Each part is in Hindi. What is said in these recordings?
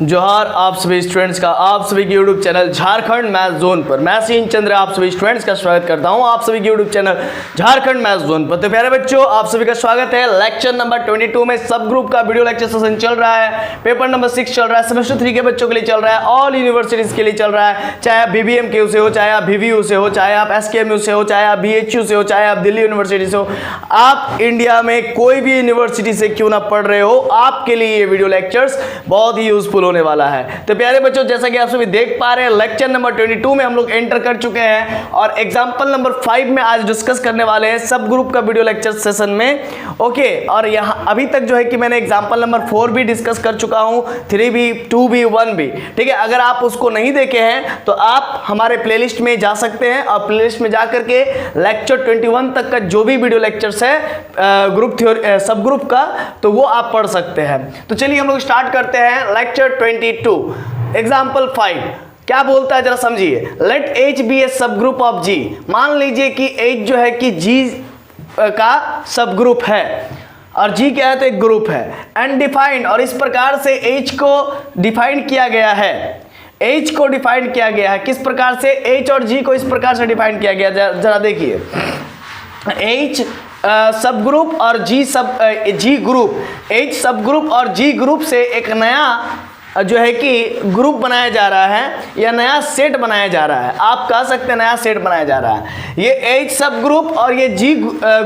जोहार आप सभी स्टूडेंट्स का आप सभी के YouTube channel Jharkhand math zone पर मैं सीन चंद्र आप सभी स्टूडेंट्स का स्वागत करता हूं आप सभी के YouTube channel Jharkhand math zone पर। तो प्यारे बच्चों, आप सभी का स्वागत है लेक्चर नंबर 22 में। सब ग्रुप का वीडियो लेक्चर सेशन चल रहा है, पेपर नंबर 6 चल रहा है, सेमेस्टर 3 के बच्चों के लिए चल रहा है, ऑल यूनिवर्सिटीज के लिए चल रहा है। चाहे आप BBMKU से हो, चाहे आप VVU से हो, चाहे आप SKMU से हो, चाहे आप BHU से हो, चाहे आप दिल्ली यूनिवर्सिटी से हो, आप इंडिया में कोई भी यूनिवर्सिटी से क्यों ना पढ़ रहे हो, आपके लिए ये वीडियो लेक्चर्स बहुत ही यूजफुल होने वाला है। तो प्यारे बच्चों, जैसा कि आप सभी देख पा रहे हैं, लेक्चर नंबर 22 में हम लोग एंटर कर चुके हैं और एग्जांपल नंबर 5 में आज डिस्कस करने वाले हैं सब ग्रुप का वीडियो लेक्चर सेशन में। ओके, और यहां अभी तक जो है कि मैंने एग्जांपल नंबर 4 भी डिस्कस कर चुका हूं, 3 भी, 2 भी, 1 भी। ठीक है, अगर आप उसको नहीं देखे हैं तो आप हमारे प्लेलिस्ट में जा सकते हैं और प्लेलिस्ट में जाकर के लेक्चर 21 तक का जो भी वीडियो लेक्चर्स है ग्रुप थ्योरी सब ग्रुप का, तो वो आप पढ़ सकते हैं। तो चलिए हम लोग स्टार्ट करते हैं लेक्चर 22। एग्जाम्पल 5 क्या बोलता है जरा समझिए। Late H B A subgroup of G। मान लीजिए कि H जो है कि G का सब ग्रुप है और G क्या है तो एक ग्रुप है। एंड डिफाइंड, और इस प्रकार से H को डिफाइंड किया गया है। H को डिफाइंड किया गया है किस प्रकार से? H और G को इस प्रकार से डिफाइंड किया गया, जरा देखिए। H सब ग्रुप और G ग्रुप, H सब ग्रुप और G ग्रुप से एक नया जो है कि ग्रुप बनाया जा रहा है या नया सेट बनाया जा रहा है। आप कह सकते हैं नया सेट बनाया जा रहा है। ये H सब ग्रुप और ये G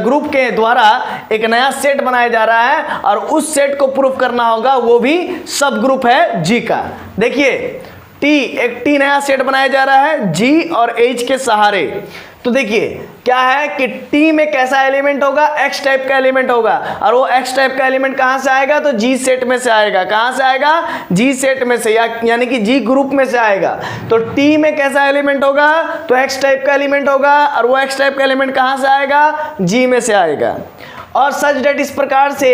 ग्रुप के द्वारा एक नया सेट बनाया जा रहा है और उस सेट को प्रूफ करना होगा, वो भी सब ग्रुप है G का। देखिए एक T नया सेट बनाया जा रहा है G और H के सहारे। तो देखिए क्या है कि T में कैसा एलिमेंट होगा? X टाइप का एलिमेंट होगा और वो X टाइप का एलिमेंट कहां से आएगा? तो G सेट में से आएगा। कहां से आएगा? G सेट में से, यानी कि G ग्रुप में से आएगा। तो T में कैसा एलिमेंट होगा? तो X टाइप का एलिमेंट होगा और वो X टाइप का एलिमेंट कहां से आएगा? G में से आएगा। और सच डेट इस प्रकार से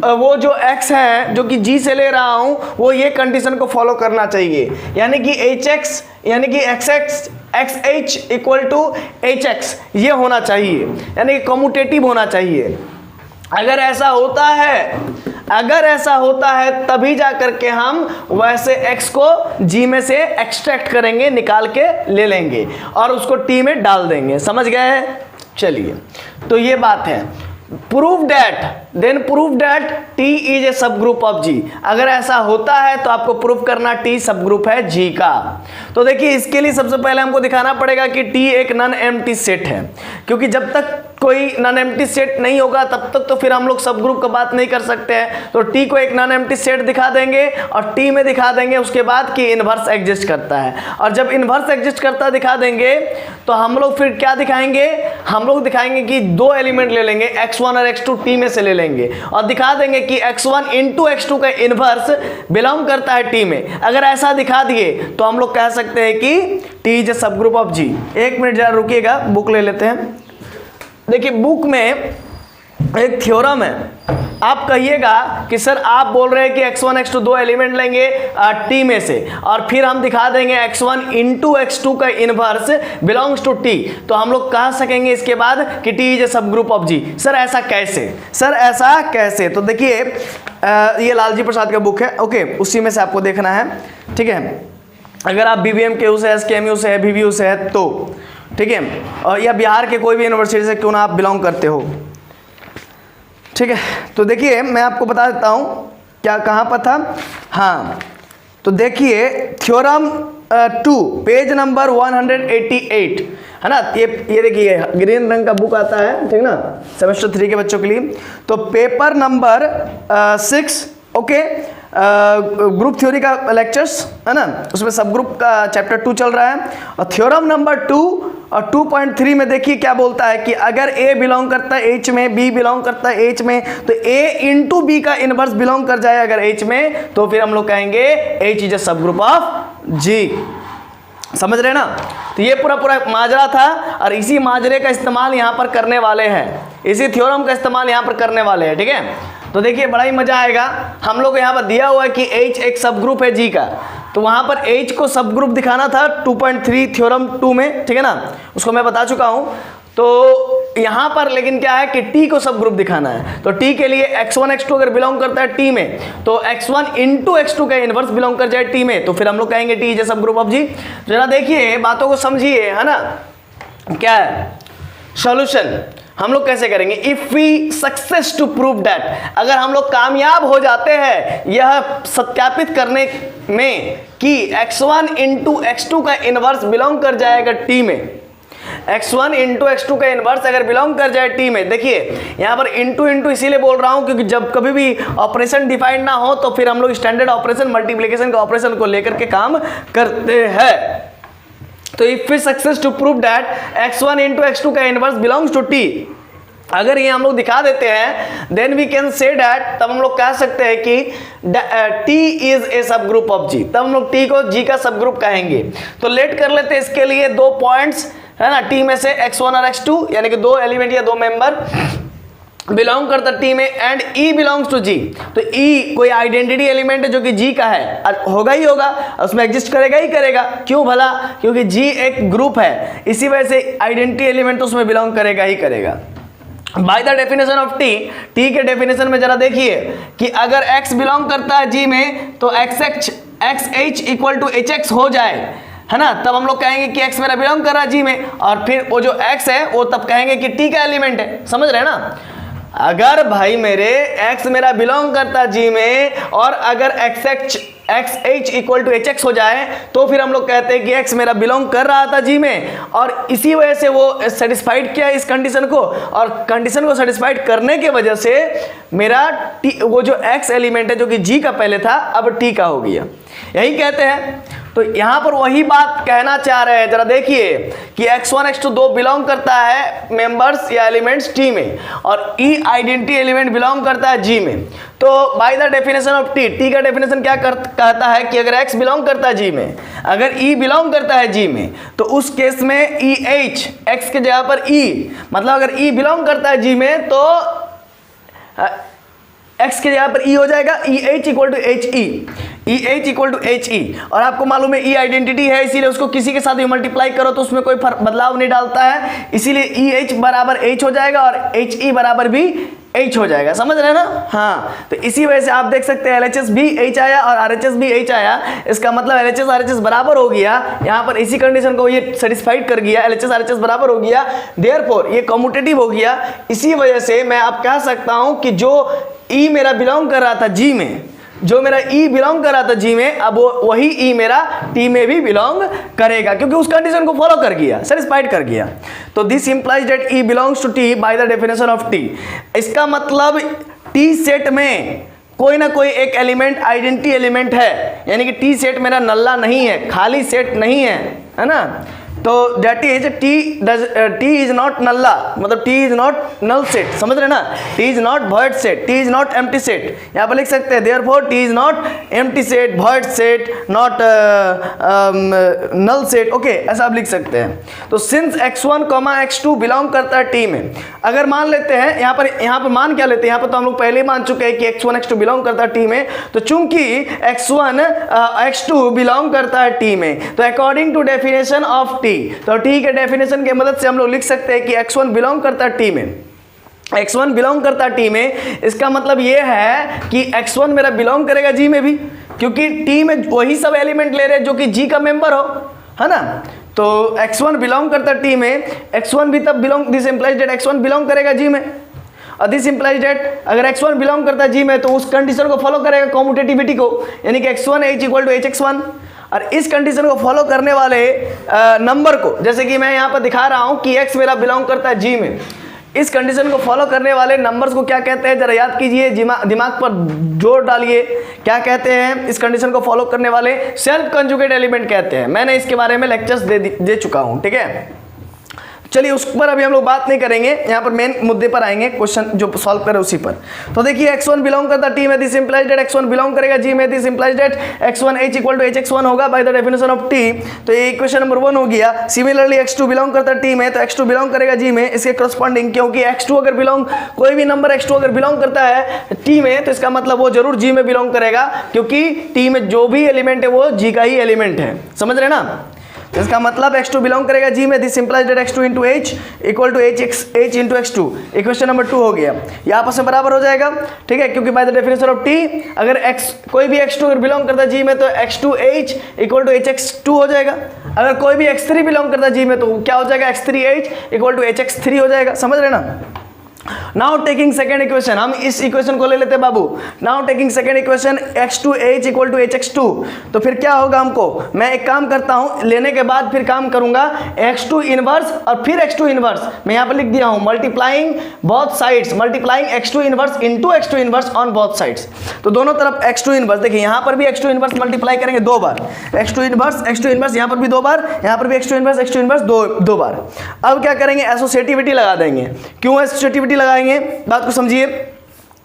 वो जो x है जो कि G से ले रहा हूं, वो ये कंडीशन को फॉलो करना चाहिए, यानी कि hx यानी कि xh इक्वल टू hx ये होना चाहिए, यानी कि कम्यूटेटिव होना चाहिए। अगर ऐसा होता है तभी जा करके हम वैसे x को G में से एक्सट्रैक्ट करेंगे, निकाल के ले लेंगे और उसको T में डाल देंगे। समझ गए? चलिए, तो ये बात है। Prove that T is a subgroup of G। अगर ऐसा होता है तो आपको प्रूव करना T सब ग्रुप है G का। तो देखिए इसके लिए सबसे पहले हमको दिखाना पड़ेगा कि T एक नॉन एम्प्टी सेट है, क्योंकि जब तक कोई नॉन एम्प्टी सेट नहीं होगा तब तक तो फिर हम लोग सब ग्रुप का बात नहीं कर सकते हैं। तो T को एक नॉन एम्प्टी सेट दिखा देंगे और T में दिखा देंगे उसके बाद कि इनवर्स एग्जिस्ट करता है, और जब इनवर्स एग्जिस्ट करता दिखा देंगे तो हम लोग फिर क्या दिखाएंगे? हम लोग दिखाएंगे कि दो एलिमेंट ले लेंगे, x1 और x2 T में से ले लेंगे और दिखा देंगे कि x1 इंटू x2 का इनवर्स बिलोंग करता है T में। अगर ऐसा दिखा दिए तो हम लोग कह सकते हैं कि T is a subgroup of G। एक मिनट जरा रुकिएगा, बुक ले लेते हैं। देखिए बुक में एक थ्योरम है। आप कहिएगा कि सर आप बोल रहे हैं कि x1 x2 दो एलिमेंट लेंगे T में से और फिर हम दिखा देंगे x1 इंटू x2 का इनवर्स बिलोंग्स टू T, तो हम लोग कह सकेंगे इसके बाद कि T is a subgroup of G। Sir ऐसा कैसे? तो देखिए ये लालजी प्रसाद का बुक है, ओके, उसी में से आपको देखना है। ठीक है, अगर आप BBMKU से, SKMU से है, VVU से है तो ठीक है, और या बिहार के कोई भी यूनिवर्सिटी से क्यों ना आप बिलोंग करते हो। ठीक है, तो देखिए मैं आपको बता देता हूँ क्या कहाँ पर था। हाँ, तो देखिए थ्योरम 2 पेज नंबर 188 है ना। ये देखिए ग्रीन रंग का बुक आता है, ठीक ना, सेमेस्टर 3 के बच्चों के लिए। तो paper number 6, okay, group theory का लेक्चर्स है ना, उसमें सब ग्रुप का चैप्टर 2 चल रहा है। और थ्योरम नंबर 2 और 2.3 में देखिए क्या बोलता है कि अगर A बिलोंग करता है H में, B बिलोंग करता है H में, तो A इंटू B का इनवर्स बिलोंग कर जाए अगर H में, तो फिर हम लोग कहेंगे H is a subgroup of G। समझ रहे ना? तो ये पूरा माजरा था और इसी माजरे का इस्तेमाल यहाँ पर करने वाले हैं, इसी थ्योरम का इस्तेमाल यहाँ पर करने वाले हैं। ठीक है, तो देखिए बड़ा ही मजा आएगा। हम लोग यहाँ पर दिया हुआ है कि H एक सब ग्रुप है G का, तो वहाँ पर H को सब ग्रुप दिखाना था 2.3 थ्योरम 2 में, ठीक है ना, उसको मैं बता चुका हूँ। तो यहाँ पर लेकिन क्या है कि टी को सब ग्रुप दिखाना है, तो टी के लिए x1 x2 अगर बिलोंग करता है टी में, तो x1 इंटू x2 का इनवर्स बिलोंग कर जाए टी में, तो फिर हम लोग कहेंगे T is subgroup of जी। जरा देखिए बातों को समझिए, है ना। क्या है सॉल्यूशन, हम लोग कैसे करेंगे, if we success to prove that, अगर हम लोग कामयाब हो जाते हैं यह सत्यापित करने में कि x1 इंटू x2 का इनवर्स बिलोंग कर जाएगा टी में, x1 इंटू x2 का इनवर्स अगर बिलोंग कर जाए टी में। देखिए यहाँ पर इंटू इंटू इसीलिए बोल रहा हूँ क्योंकि जब कभी भी ऑपरेशन डिफाइंड ना हो तो फिर हम लोग स्टैंडर्ड ऑपरेशन मल्टीप्लिकेशन के ऑपरेशन को लेकर के काम करते हैं। तो if we success to prove that x1 into x2 का इनवर्स बिलोंग्स टू टी, अगर ये हम लोग दिखा देते हैं then we can say that, तब हम लोग कह सकते हैं कि T is a subgroup of जी, तब हम लोग टी को जी का सब ग्रुप कहेंगे। तो लेट कर लेते हैं इसके लिए दो पॉइंट्स, है ना, टी में से x1 और x2 यानी कि दो एलिमेंट या दो मेंबर बिलोंग करता टी में, एंड ई बिलोंग्स टू जी। तो ई कोई आइडेंटिटी एलिमेंट है जो कि जी का है, होगा ही होगा, उसमें एग्जिस्ट करेगा ही करेगा, क्यों भला, क्योंकि जी एक ग्रुप है, इसी वजह से आइडेंटिटी एलिमेंट तो उसमें बिलोंग करेगा ही करेगा। Bye the definition of T, T के डेफिनेशन में जरा देखिए कि अगर x बिलोंग करता है जी में तो X H equal to H X हो जाए, है ना, तब हम लोग कहेंगे कि x मेरा बिलोंग कर रहा है जी में, और फिर वो जो x है वो तब कहेंगे कि t का एलिमेंट है। समझ रहे हैं ना, अगर भाई मेरे x मेरा बिलोंग करता जी में और अगर X H equal to H X हो जाए तो फिर हम लोग कहते हैं कि x मेरा बिलोंग कर रहा था जी में, और इसी वजह से वो सेटिस्फाइड किया इस कंडीशन को, और कंडीशन को सेटिस्फाइड करने के वजह से मेरा वो जो x एलिमेंट है जो कि g का पहले था अब t का हो गया, यही कहते हैं। तो यहाँ पर वही बात कहना चाह रहे हैं, जरा देखिए कि x1 x2 दो बिलोंग करता है मेंबर्स या एलिमेंट्स टी में, और ई आइडेंटिटी एलिमेंट बिलोंग करता है जी में। तो bye the definition of T, T का डेफिनेशन क्या कहता है कि अगर x बिलोंग करता है जी में, अगर ई बिलोंग करता है जी में, तो उस केस में ई एच, एक्स के जगह पर ई, मतलब अगर ई बिलोंग करता है जी में तो x के जगह पर e हो जाएगा, E H equal to H E, E H equal to H E. और आपको मालूम है ई आइडेंटिटी है, इसीलिए उसको किसी के साथ भी मल्टीप्लाई करो तो उसमें कोई बदलाव नहीं डालता है, इसीलिए ई एच बराबर एच हो जाएगा और एच ई बराबर भी एच हो जाएगा। समझ रहे हैं ना, हाँ। तो इसी वजह से आप देख सकते हैं LHS भी एच आया और RHS भी एच आया, इसका मतलब LHS RHS बराबर हो गया, यहाँ पर इसी कंडीशन को ये सेटिस्फाइड कर गया, LHS RHS बराबर हो गया, देयरफॉर ये कम्यूटेटिव हो गया। इसी वजह से मैं आप कह सकता हूँ कि जो ई मेरा बिलोंग कर रहा था जी में, जो मेरा ई बिलोंग कर रहा था जी में, अब वही ई मेरा टी में भी बिलोंग करेगा, क्योंकि उस कंडीशन को फॉलो कर गया, सेटिस्फाइड कर गया। तो this implies that E belongs to T by the definition of T. इसका मतलब टी सेट में कोई ना कोई एक एलिमेंट आइडेंटिटी एलिमेंट है, यानी कि टी सेट मेरा नल्ला नहीं है, खाली सेट नहीं है ना। तो that is T is not null, मतलब T is not null set, समझ रहे ना, T is not void set, T is not empty set. यहाँ पर लिख सकते हैं therefore T is not empty set, void set, not null set, okay, ऐसा आप लिख सकते हैं। तो सिंस x1, x2 बिलोंग करता है टी में, अगर मान लेते हैं यहाँ पर मान क्या लेते हैं, यहाँ पर तो हम लोग पहले ही मान चुके हैं कि x1 x2 बिलोंग करता है टी में, तो चूंकि x1 x2 बिलोंग करता है टी में, तो according to definition of T, तो टी के डेफिनेशन की मदद से हम लोग लिख सकते हैं कि x1 बिलोंग करता है टी में, x1 बिलोंग करता है टी में। इसका मतलब ये है कि x1 मेरा बिलोंग करेगा जी में भी, क्योंकि टी में वही सब एलिमेंट ले रहे हैं जो कि जी का मेंबर हो, है ना। तो x1 बिलोंग करता है टी में, x1 भी तब belong, this implies that x1 belong करेगा जी में, और दिस इंप्लाइज दैट अगर x1 बिलोंग करता है जी में तो उस कंडीशन को फॉलो करेगा कम्यूटेटिविटी को, यानी कि x1 h equal to hx1। और इस कंडीशन को फॉलो करने वाले नंबर को, जैसे कि मैं यहाँ पर दिखा रहा हूँ कि x मेरा बिलोंग करता है जी में, इस कंडीशन को फॉलो करने वाले नंबर्स को क्या कहते हैं, जरा याद कीजिए, दिमाग पर जोर डालिए, क्या कहते हैं इस कंडीशन को फॉलो करने वाले, सेल्फ कंजुगेट एलिमेंट कहते हैं। मैंने इसके बारे में लेक्चर्स दे चुका हूँ, ठीक है। चलिए उस पर अभी हम लोग बात नहीं करेंगे, यहाँ पर मेन मुद्दे पर आएंगे, क्वेश्चन जो सॉल्व करे उसी पर। तो देखिए x1 बिलोंग करता टी में, this implies that x1 belong करेगा जी में, this implies that x1 h equal to hx1 होगा by the definition of T. तो ये इक्वेशन नंबर 1 हो गया। सिमिलरली x2 बिलोंग करता टी में, तो x2 बिलोंग करेगा जी में, इसके करस्पॉन्डिंग, क्योंकि x2 अगर बिलोंग, कोई भी नंबर x2 अगर बिलोंग करता है टी में, तो इसका मतलब वो जरूर जी में बिलोंग करेगा, क्योंकि टी में जो भी एलिमेंट है वो जी का ही एलिमेंट है। समझ रहे ना। इसका मतलब x2 बिलोंग करेगा जी में, this implies that x2 into h equal to h into x2। Equation number 2 हो गया, ये आपस में बराबर हो जाएगा, ठीक है, क्योंकि bye the definition of t अगर x कोई भी x2 अगर बिलोंग करता है जी में तो x2h इक्वल टू hx2 हो जाएगा। अगर कोई भी x3 बिलोंग करता है जी में तो क्या हो जाएगा, x3h इक्वल टू hx3 हो जाएगा। समझ रहे ना। नाउ टेकिंग सेकेंड इक्वेशन, हम इस इक्वेशन को ले लेते हैं बाबू। Now taking second equation x2h equal to hx2, तो फिर क्या होगा हमको, मैं एक काम करता हूं, लेने के बाद फिर काम करूंगा x2 इनवर्स और फिर x2 इनवर्स, मैं यहां पर लिख दिया हूं multiplying both sides, multiplying x2 inverse into x2 inverse on both sides. तो दोनों तरफ x2 इनवर्स, देखिए यहां पर भी x2 इनवर्स मल्टीप्लाई करेंगे 2 बार, x2 इनवर्स यहां पर भी 2 बार, यहां पर भी x2 इनवर्स दो बार। अब क्या करेंगे, एसोसिएटिविटी लगा देंगे। क्यों एसोसिएटिविटी लगाएंगे, बात को समझिए,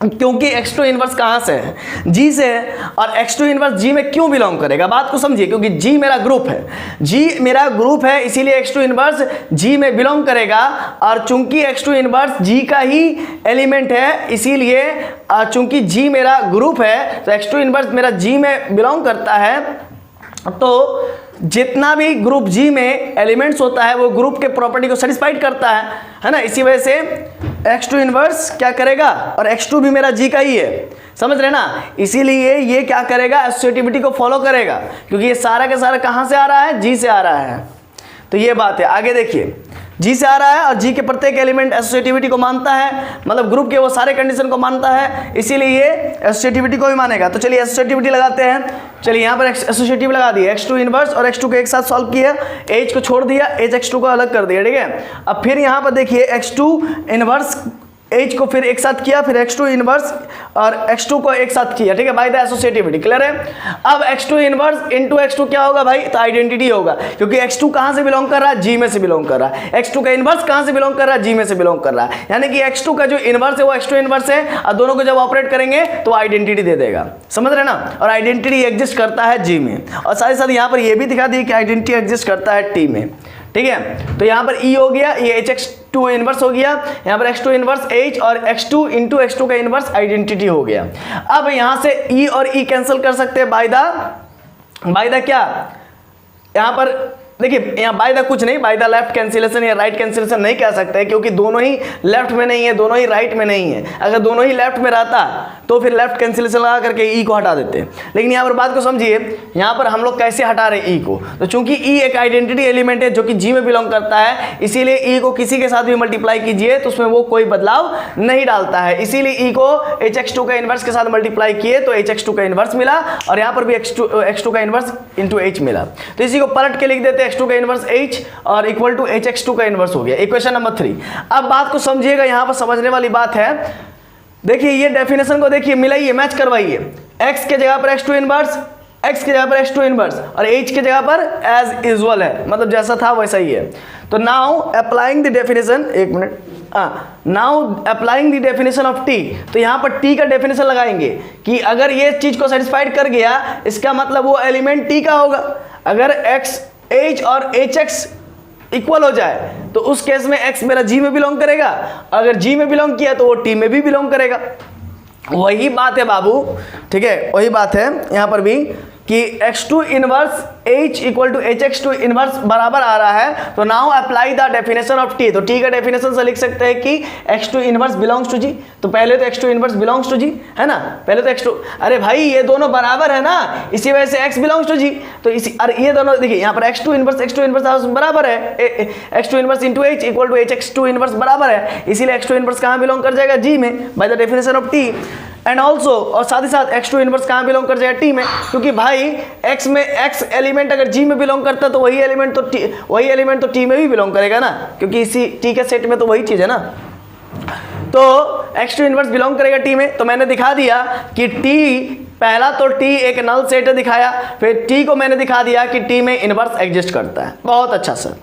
क्योंकि x2 इनवर्स कहां से है, g से है, और x2 इनवर्स g में क्यों बिलोंग करेगा, बात को समझिए, क्योंकि g मेरा ग्रुप है, g मेरा ग्रुप है इसीलिए x2 इनवर्स g में बिलोंग करेगा, और चूंकि x2 इनवर्स g का ही एलिमेंट है इसीलिए चूंकि g मेरा ग्रुप है तो x2 इनवर्स मेरा g में बिलोंग करता है, तो जितना भी ग्रुप जी में एलिमेंट्स होता है वो ग्रुप के प्रॉपर्टी को सेटिस्फाइड करता है ना। इसी वजह से x2 इनवर्स क्या करेगा, और x2 भी मेरा जी का ही है, समझ रहे ना, इसीलिए ये क्या करेगा, एसोसिएटिविटी को फॉलो करेगा, क्योंकि ये सारा का सारा कहां से आ रहा है, जी से आ रहा है। तो ये बात है, आगे देखिए, जी से आ रहा है और जी के प्रत्येक एलिमेंट एसोसिएटिविटी को मानता है, मतलब ग्रुप के वो सारे कंडीशन को मानता है, इसीलिए ये एसोसिएटिविटी को भी मानेगा। तो चलिए एसोसिएटिविटी लगाते हैं। चलिए यहाँ पर एसोसिएटिव लगा दिया, x2 इनवर्स और x2 को एक साथ सॉल्व किया, h को छोड़ दिया, hx2 को अलग कर दिया, ठीक है। अब फिर यहाँ पर देखिए x2 इनवर्स h को फिर एक साथ किया, फिर x2 इनवर्स और x2 को एक साथ किया, ठीक है, बाय द एसोसिएटिविटी, क्लियर है। अब x2 इनवर्स इनटू x2 क्या होगा भाई, तो आइडेंटिटी होगा, क्योंकि x2 कहां से बिलोंग कर रहा है, g में से बिलोंग कर रहा है, x2 का इनवर्स कहां से बिलोंग कर रहा है, g में से बिलोंग कर रहा है, यानी कि x2 का जो इनवर्स है वो x2 इनवर्स है, और दोनों को जब ऑपरेट करेंगे तो आइडेंटिटी दे देगा, समझ रहे ना। और आइडेंटिटी एग्जिस्ट करता है g में, और साथ ही साथ यहाँ पर ये भी दिखा दी कि आइडेंटिटी एग्जिस्ट करता है t में, ठीक है। तो यहाँ पर E हो गया, ये hx2 इनवर्स हो गया, यहाँ पर x2 इनवर्स h और x2 इंटू x2 का इनवर्स आइडेंटिटी हो गया। अब यहाँ से E और E कैंसिल कर सकते हैं बाय द क्या, यहाँ पर देखिए, यहाँ बाय द कुछ नहीं, बाय द लेफ्ट कैंसिलेशन या राइट कैंसिलेशन नहीं कह सकते, क्योंकि दोनों ही लेफ्ट में नहीं है, दोनों ही राइट में नहीं है। अगर दोनों ही लेफ्ट में रहता तो फिर लेफ्ट कैंसिलेशन लगा करके ई को हटा देते, लेकिन यहाँ पर बात को समझिए, यहाँ पर हम लोग कैसे हटा रहे ई को, तो चूंकि ई एक आइडेंटिटी एलिमेंट है जो कि जी में बिलोंग करता है, इसीलिए ई को किसी के साथ भी मल्टीप्लाई कीजिए तो उसमें वो कोई बदलाव नहीं डालता है, इसीलिए ई को hx2 का इनवर्स के साथ मल्टीप्लाई किए तो hx2 का इनवर्स मिला, और यहाँ पर भी x2 का इनवर्स इंटू h मिला। तो इसी को पलट के लिख देते, x2 का इनवर्स h और इक्वल टू hx2 का इनवर्स हो गया, इक्वेशन नंबर 3। अब बात को समझिएगा, यहाँ पर समझने वाली बात है, देखिए ये डेफिनेशन को देखिए, मिलाइए, मैच करवाइए, x के जगह पर x2 इनवर्स, x की जगह पर x2 इनवर्स और h की जगह पर एज यूजुअल है, मतलब जैसा था वैसा ही है। तो नाउ अप्लाइंग द डेफिनेशन, एक minute, now applying the definition of t, तो यहाँ पर t का डेफिनेशन लगाएंगे कि अगर ये चीज को सेटिस्फाइड कर गया, इसका मतलब वो एलिमेंट t का होगा। अगर x h और hx इक्वल हो जाए तो उस केस में x मेरा g में बिलोंग करेगा, अगर g में बिलोंग किया तो वो t में भी बिलोंग करेगा। वही बात है बाबू, ठीक है, वही बात है यहाँ पर भी कि x2 inverse h equal to hx2 inverse बराबर आ रहा है। तो now apply the definition of t, तो t का डेफिनेशन से लिख सकते हैं कि x2 inverse belongs to g, तो पहले तो x2 inverse belongs to g है ना, पहले तो x2, अरे भाई ये दोनों बराबर है ना, इसी वजह से x बिलोंग्स टू g, तो इसी, अरे ये दोनों देखिए यहाँ पर x2 इनवर्स बराबर है, x2 inverse into h equal to hx2 inverse बराबर है, इसीलिए x2 इनवर्स कहाँ बिलोंग कर जाएगा, g में, bye the definition of t। And also, और साथ ही साथ x2 इनवर्स कहाँ बिलोंग कर जाएगा, t में, क्योंकि भाई x में x एलिमेंट अगर g में बिलोंग करता है तो वही एलिमेंट तो t में भी बिलोंग करेगा ना, क्योंकि इसी t के सेट में तो वही चीज है ना। तो x2 इनवर्स बिलोंग करेगा t में, तो मैंने दिखा दिया कि t, पहला तो t एक नल सेट दिखाया, फिर t को मैंने दिखा दिया कि t में इनवर्स एग्जिस्ट करता है। बहुत अच्छा सर,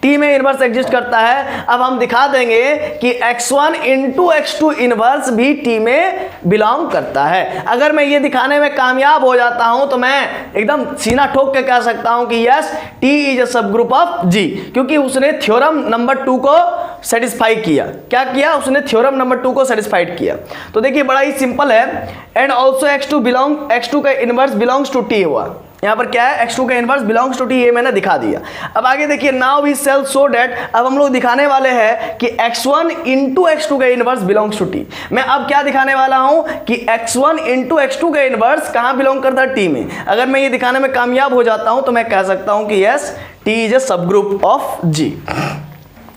t में इनवर्स एग्जिस्ट करता है। अब हम दिखा देंगे कि x1 इंटू x2 इनवर्स भी t में बिलोंग करता है। अगर मैं ये दिखाने में कामयाब हो जाता हूं तो मैं एकदम सीना ठोक के कह सकता हूं कि यस, t इज अ सब ग्रुप ऑफ g, क्योंकि उसने थ्योरम नंबर 2 को सेटिस्फाई किया। क्या किया उसने? थ्योरम नंबर 2 को सेटिस्फाइड किया। तो देखिए बड़ा ही सिंपल है। एंड ऑल्सो x2 का इनवर्स बिलोंग्स टू t हुआ, यहाँ पर क्या है, x2 का इनवर्स बिलोंग्स टू टी, ये मैंने दिखा दिया। अब आगे देखिए, now we shall show that, अब हम लोग दिखाने वाले हैं कि x1 इंटू x2 का इनवर्स बिलोंग्स टू टी। मैं अब क्या दिखाने वाला हूं कि x1 इंटू x2 का इनवर्स कहां बिलोंग करता है, टी में। अगर मैं ये दिखाने में कामयाब हो जाता हूं तो मैं कह सकता हूं कि yes, T is a subgroup of G.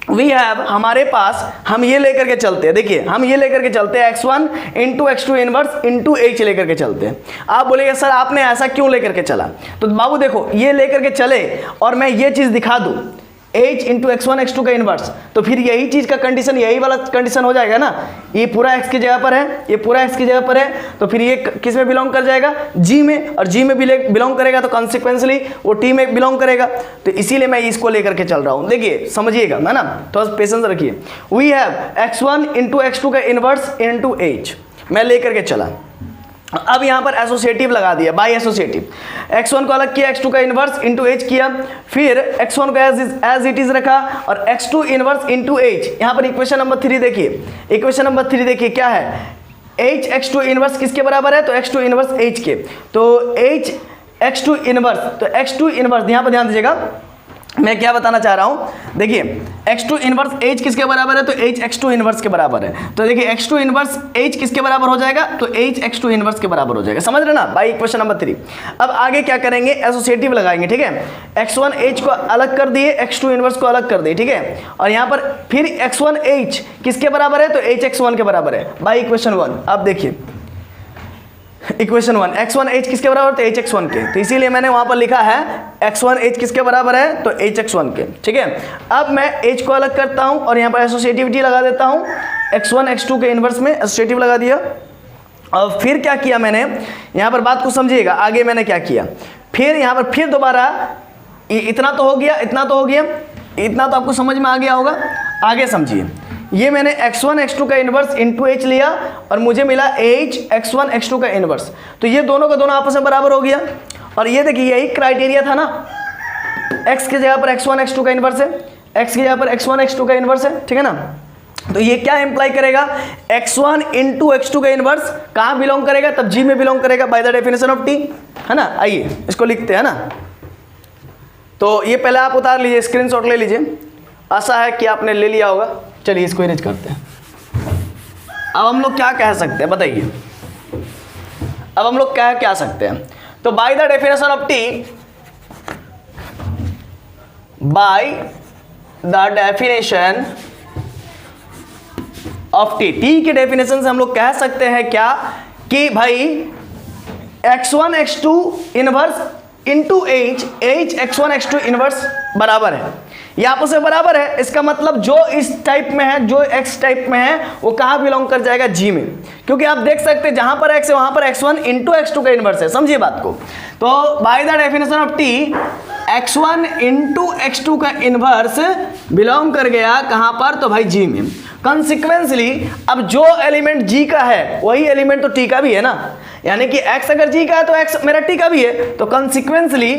We have, हमारे पास, हम ये लेकर के चलते हैं, देखिए हम ये लेकर के चलते हैं x1 into x2 inverse into h लेकर के चलते हैं। आप बोलेंगे सर आपने ऐसा क्यों लेकर के चला, तो बाबू देखो ये लेकर के चले और मैं ये चीज दिखा दूं h इंटू x1 x2 का इनवर्स, तो फिर यही चीज का कंडीशन, यही वाला कंडीशन हो जाएगा ना, ये पूरा x की जगह पर है, ये पूरा x की जगह पर है, तो फिर ये किस में बिलोंग कर जाएगा, g में, और g में बिलोंग करेगा तो कॉन्सिक्वेंसली वो t में बिलोंग करेगा। तो इसीलिए मैं इसको लेकर के चल रहा हूं। देखिए समझिएगा, है ना, थोड़ा पेशेंस रखिए। We have x1 into x2 का इनवर्स इंटू h, मैं लेकर के चला। अब यहां पर एसोसिएटिव लगा दिया, बाय एसोसिएटिव, x1 को अलग किया, x2 का इनवर्स इंटू h किया, फिर x1 को एज इट इज रखा और x2 इनवर्स इंटू h। यहां पर इक्वेशन नंबर 3 देखिए, इक्वेशन नंबर 3 देखिए क्या है, h x2 इनवर्स किसके बराबर है, तो x2 इनवर्स h के, तो h x2 इनवर्स, तो x2 इनवर्स, यहां पर ध्यान दीजिएगा मैं क्या बताना चाह रहा हूं। देखिए x2 इनवर्स h किसके बराबर है, तो h x2 इनवर्स के बराबर है। तो देखिए x2 इनवर्स h किसके बराबर हो जाएगा, तो h x2 इनवर्स के बराबर हो जाएगा। समझ रहे ना, बाई इक्वेशन नंबर 3। अब आगे क्या करेंगे, एसोसिएटिव लगाएंगे, ठीक है। x1 h को अलग कर दिए, x2 इनवर्स को अलग कर दिए, ठीक है। और यहाँ पर फिर x1 h किसके बराबर है, तो h x1 के बराबर है, बाई इक्वेशन 1। अब देखिए इक्वेशन 1, x1 h किसके बराबर, तो h x1 के, तो इसीलिए मैंने वहां पर लिखा है x1 h किसके बराबर है, तो h x1 के, ठीक है। अब मैं h को अलग करता हूं और यहां पर एसोसिएटिविटी लगा देता हूं, x1 x2 के इनवर्स में एसोसिएटिव लगा दिया। और फिर क्या किया मैंने, यहां पर बात को समझिएगा, आगे मैंने क्या किया, फिर यहां पर फिर दोबारा, इतना तो हो गया, इतना तो हो गया, इतना तो आपको समझ में आ गया होगा। आगे समझिए, ये मैंने x1 x2 का इनवर्स इंटू h लिया और मुझे मिला h x1 x2 का इनवर्स, तो ये दोनों का दोनों आपस में बराबर हो गया। और ये देखिए यही क्राइटेरिया था ना, x की जगह पर x1 x2 का इनवर्स है, x की जगह पर x1 x2 का इनवर्स है, ठीक है ना। तो ये क्या इंप्लाई करेगा, x1 इंटू x2 का इनवर्स कहाँ बिलोंग करेगा, तब g में बिलोंग करेगा bye the definition of t, है ना। आइए इसको लिखते हैं ना, तो ये पहले आप उतार लीजिए, स्क्रीनशॉट ले लीजिए, आशा है कि आपने ले लिया होगा। चलिए इसको इरेज करते हैं। अब हम लोग क्या कह सकते हैं बताइए, अब हम लोग क्या कह सकते हैं, तो bye the definition of T, by the definition of T, T के डेफिनेशन से हम लोग कह सकते हैं क्या कि भाई x1 x2 inverse into h x1 x2 inverse बराबर है, ये आपस में बराबर है। इसका मतलब जो इस टाइप में है, जो x टाइप में है, वो कहाँ बिलोंग कर जाएगा, g में, क्योंकि आप देख सकते हैं जहां पर x है वहां पर x1 इंटू x2 का इनवर्स है। समझिए बात को, तो bye the definition of t x1 into x2 का इनवर्स बिलोंग कर गया कहां पर, तो भाई g में। कॉन्सिक्वेंसली अब जो एलिमेंट g का है वही एलिमेंट तो t का भी है ना, यानी कि x अगर g का है तो x मेरा t का भी है, तो कॉन्सिक्वेंसली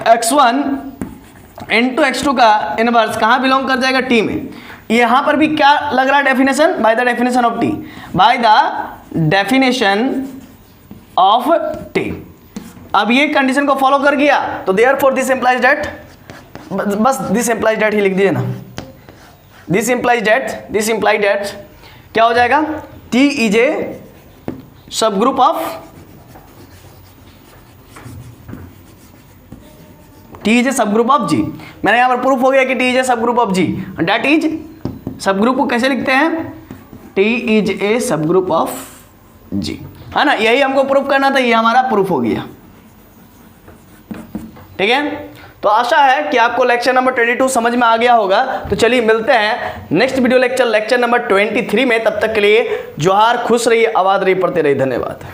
x1 इंटू x2 का इनवर्स कहाँ बिलोंग कर जाएगा, t में। यहां पर भी क्या लग रहा है definition, bye the definition of t, bye the definition of t। अब ये कंडीशन को फॉलो कर गया तो देयरफॉर दिस इंप्लाइज दैट, बस दिस इंप्लाइज दैट ही लिख दीजिए ना, दिस इंप्लाइज दैट क्या हो जाएगा, t is a subgroup of, T is a subgroup of G। मैंने यहाँ पर प्रूफ हो गया कि T is a subgroup of G, that is, subgroup को कैसे लिखते हैं, T is a subgroup of G, है ना। यही हमको प्रूफ करना था, ये हमारा प्रूफ हो गया, ठीक है। तो आशा है कि आपको लेक्चर नंबर 22 समझ में आ गया होगा। तो चलिए मिलते हैं नेक्स्ट वीडियो लेक्चर नंबर 23 में, तब तक के लिए जोहार, खुश रहिए, आबाद रहिए, पढ़ते रहिए, धन्यवाद।